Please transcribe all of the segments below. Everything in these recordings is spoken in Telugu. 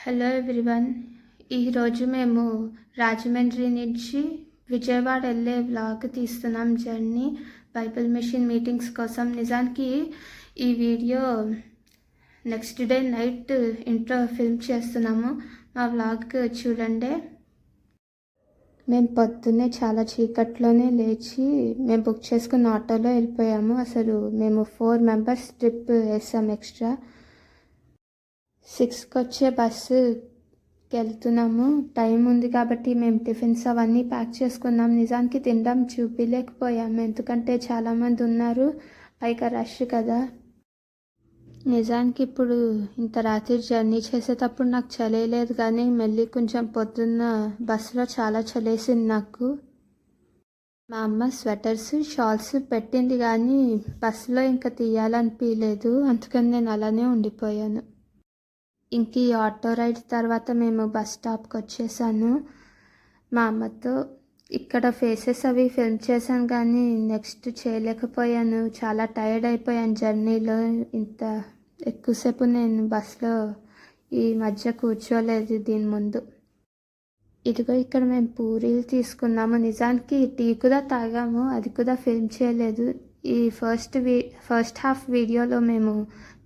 Hello everyone. ఈరోజు మేము రాజమండ్రి నుంచి విజయవాడ వెళ్ళే వ్లాగ్ తీస్తున్నాం. జర్నీ బైబిల్ మిషన్ మీటింగ్స్ కోసం. నిజానికి ఈ వీడియో నెక్స్ట్ డే నైట్ ఇంట్లో ఫిల్మ్ చేస్తున్నాము. మా వ్లాగ్ చూడండి. మేము పొద్దున్నే చాలా చీకట్లోనే లేచి మేము బుక్ చేసుకున్న ఆటోలో వెళ్ళిపోయాము. అసలు మేము 4 మెంబర్స్ ట్రిప్ వేసాము. ఎక్స్ట్రా 6కి వచ్చే బస్సుకి వెళ్తున్నాము. టైం ఉంది కాబట్టి మేము టిఫిన్స్ అవన్నీ ప్యాక్ చేసుకున్నాం. నిజానికి తినడం చూపించలేకపోయాము, ఎందుకంటే చాలామంది ఉన్నారు, పైగా రష్ కదా. నిజానికి ఇప్పుడు ఇంత రాత్రి జర్నీ చేసేటప్పుడు నాకు చలేలేదు, కానీ మళ్ళీ కొంచెం పొద్దున్న బస్సులో చాలా చలేసింది నాకు. మా అమ్మ స్వెటర్స్ షాల్స్ పెట్టింది, కానీ బస్సులో ఇంకా తీయాలనిపించలేదు, అందుకని నేను అలానే ఉండిపోయాను. ఇంక ఈ ఆటో రైడ్ తర్వాత మేము బస్ స్టాప్కి వచ్చేసాను మా అమ్మతో. ఇక్కడ ఫేసెస్ అవి ఫిల్మ్ చేశాను, కానీ నెక్స్ట్ చేయలేకపోయాను. చాలా టైర్డ్ అయిపోయాను జర్నీలో. ఇంత ఎక్కువసేపు నేను బస్లో ఈ మధ్య కూర్చోలేదు దీని ముందు. ఇదిగో ఇక్కడ మేము పూరీలు తీసుకున్నాము. నిజానికి టీ కూడా తాగాము, అది కూడా ఫిల్మ్ చేయలేదు. ఈ ఫస్ట్ హాఫ్ వీడియోలో మేము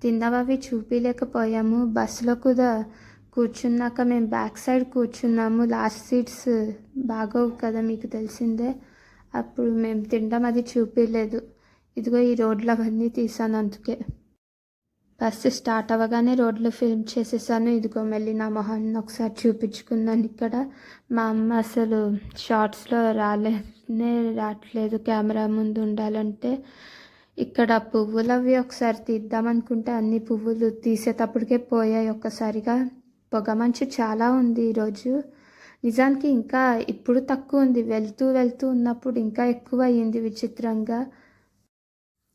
తిన్నవి చూపించలేకపోయాము. బస్సులో కూడా కూర్చున్నాక మేము బ్యాక్ సైడ్ కూర్చున్నాము. లాస్ట్ సీట్స్ బాగోవు కదా, మీకు తెలిసిందే. అప్పుడు మేము తినడం అది చూపించలేదు. ఇదిగో ఈ రోడ్లు అవన్నీ తీసాను, అందుకే. బస్సు స్టార్ట్ అవ్వగానే రోడ్లు ఫిల్మ్ చేసేసాను. ఇదిగో మళ్ళీ నా మొహాన్ని ఒకసారి చూపించుకున్నాను ఇక్కడ. మా అమ్మ అసలు షార్ట్స్లో రావట్లేదు కెమెరా ముందు ఉండాలంటే. ఇక్కడ పువ్వులు అవి ఒకసారి తీద్దామనుకుంటే అన్ని పువ్వులు తీసేటప్పటికే పోయాయి ఒక్కసారిగా. పొగమంచు చాలా ఉంది ఈరోజు. నిజానికి ఇంకా ఇప్పుడు తక్కువ ఉంది, వెళ్తూ ఉన్నప్పుడు ఇంకా ఎక్కువ అయ్యింది విచిత్రంగా.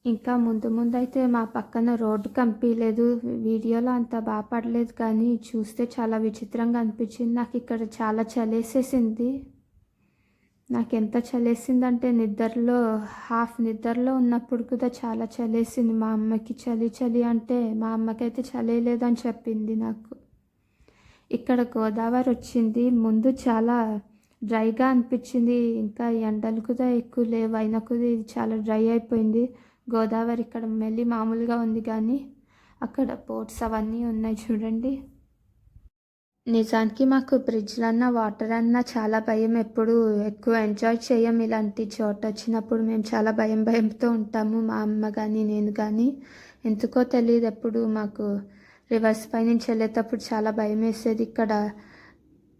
ఇంకా ముందు అయితే మా పక్కన రోడ్డు కనిపించలేదు. వీడియోలో అంత బాగా పడలేదు, కానీ చూస్తే చాలా విచిత్రంగా అనిపించింది. నాకు ఇక్కడ చాలా చలేసేసింది. నాకు ఎంత చలేసిందంటే హాఫ్ నిద్రలో ఉన్నప్పుడు కూడా చాలా చలేసింది. మా అమ్మకి చలి అంటే, మా అమ్మకైతే చలేయలేదని చెప్పింది నాకు. ఇక్కడ గోదావరి వచ్చింది. ముందు చాలా డ్రైగా అనిపించింది, ఇంకా ఎండలు కూడా ఎక్కువ లేవు, అయినా కూడా ఇది చాలా డ్రై అయిపోయింది. గోదావరి ఇక్కడ మళ్ళీ మామూలుగా ఉంది, కానీ అక్కడ పోర్ట్స్ అవన్నీ ఉన్నాయి చూడండి. నిజానికి మాకు బ్రిడ్జ్లన్నా వాటర్ అన్నా చాలా భయం. ఎప్పుడు ఎక్కువ ఎంజాయ్ చేయం ఇలాంటి చోట వచ్చినప్పుడు. మేము చాలా భయంతో ఉంటాము, మా అమ్మ కానీ నేను కానీ. ఎందుకో తెలియదు, ఎప్పుడు మాకు రివర్స్ పై నుంచి వెళ్ళేటప్పుడు చాలా భయం వేసేది. ఇక్కడ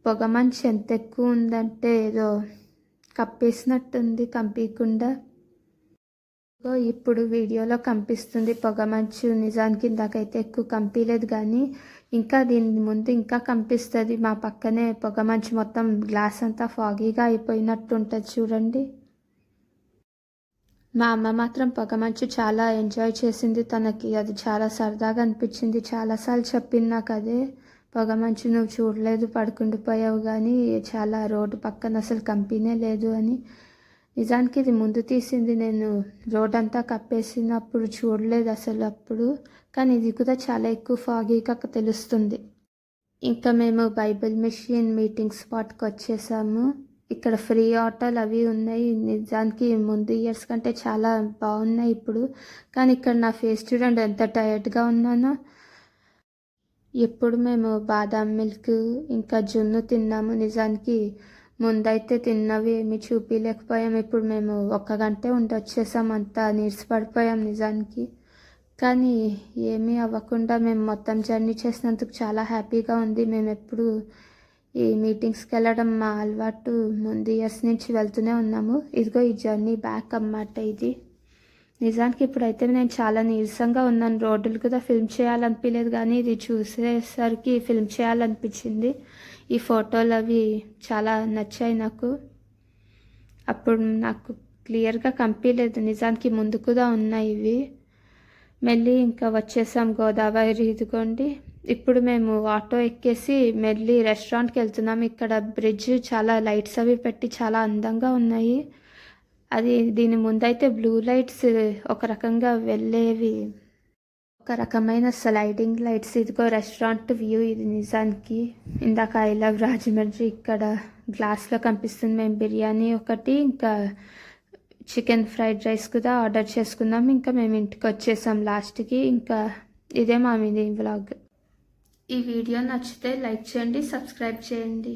పొగమంచు ఎంత ఎక్కువ ఉందంటే ఏదో కప్పేసినట్టుంది, కంపించకుండా. ఇప్పుడు వీడియోలో కనిపిస్తుంది పొగమంచు. నిజానికి ఇందాకైతే ఎక్కువ కనిపించలేదు, కానీ ఇంకా దీని ముందు ఇంకా కనిపిస్తుంది. మా పక్కనే పొగమంచు మొత్తం గ్లాస్ అంతా ఫాగీగా అయిపోయినట్టు ఉంటుంది చూడండి. మా అమ్మ మాత్రం పొగమంచు చాలా ఎంజాయ్ చేసింది. తనకి అది చాలా సరదాగా అనిపించింది. చాలాసార్లు చెప్పింది నాకు అదే, పొగమంచు నువ్వు చూడలేదు, పడుకుండిపోయావు, కానీ చాలా రోడ్డు పక్కన అసలు కంపెనీ లేదు అని. నిజానికి ఇది ముందు తీసింది, నేను రోడ్ అంతా కప్పేసినప్పుడు చూడలేదు అసలు అప్పుడు, కానీ ఇది కూడా చాలా ఎక్కువ ఫాగీగా తెలుస్తుంది. ఇంకా మేము బైబిల్ మిషన్ మీటింగ్ స్పాట్కి వచ్చేసాము. ఇక్కడ ఫ్రీ ఆటోలు అవి ఉన్నాయి. నిజానికి ముందు ఇయర్స్ కంటే చాలా బాగున్నాయి ఇప్పుడు, కానీ ఇక్కడ నా ఫేస్ చూడండి ఎంత టైర్డ్గా ఉన్నానో. ఎప్పుడు మేము బాదాం మిల్క్ ఇంకా జున్ను తిన్నాము. నిజానికి ముందైతే తిన్నవి ఏమీ చూపించలేకపోయాం. ఇప్పుడు మేము 1 గంటే ఉండి వచ్చేసాం, అంతా నీరసపడిపోయాం నిజానికి. కానీ ఏమీ అవ్వకుండా మేము మొత్తం జర్నీ చేసినందుకు చాలా హ్యాపీగా ఉంది. మేము ఎప్పుడు ఈ మీటింగ్స్కి వెళ్ళడం మా అలవాటు, ముందు ఇయర్స్ నుంచి వెళ్తూనే ఉన్నాము. ఇదిగో ఈ జర్నీ బ్యాక్ అన్నమాట ఇది. నిజానికి ఇప్పుడైతే నేను చాలా నీరసంగా ఉన్నాను. రోడ్డులు కూడా ఫిల్మ్ చేయాలనిపించలేదు, కానీ ఇది చూసేసరికి ఫిల్మ్ చేయాలనిపించింది. ఈ ఫోటోలు అవి చాలా నచ్చాయి నాకు. అప్పుడు నాకు క్లియర్గా కనిపించలేదు, నిజానికి ముందు కూడా ఉన్నాయి ఇవి. మళ్ళీ ఇంకా వచ్చేసాం గోదావరి. ఇదిగోండి ఇప్పుడు మేము ఆటో ఎక్కేసి మళ్ళీ రెస్టారెంట్కి వెళ్తున్నాం. ఇక్కడ బ్రిడ్జ్ చాలా లైట్స్ అవి పెట్టి చాలా అందంగా ఉన్నాయి. అది దీని ముందైతే బ్లూ లైట్స్ ఒక రకంగా వెళ్ళేవి, ఒక రకమైన స్లైడింగ్ లైట్స్. ఇదిగో రెస్టారెంట్ వ్యూ ఇది నిజానికి. ఇందాక ఐ లవ్ రాజమండ్రి ఇక్కడ గ్లాస్లో కనిపిస్తుంది. మేము బిర్యానీ ఒకటి ఇంకా చికెన్ ఫ్రైడ్ రైస్ కూడా ఆర్డర్ చేసుకున్నాం. ఇంకా మేము ఇంటికి వచ్చేసాం లాస్ట్కి. ఇంకా ఇదే మా మినీ వ్లాగ్. ఈ వీడియో నచ్చితే లైక్ చేయండి, సబ్స్క్రైబ్ చేయండి.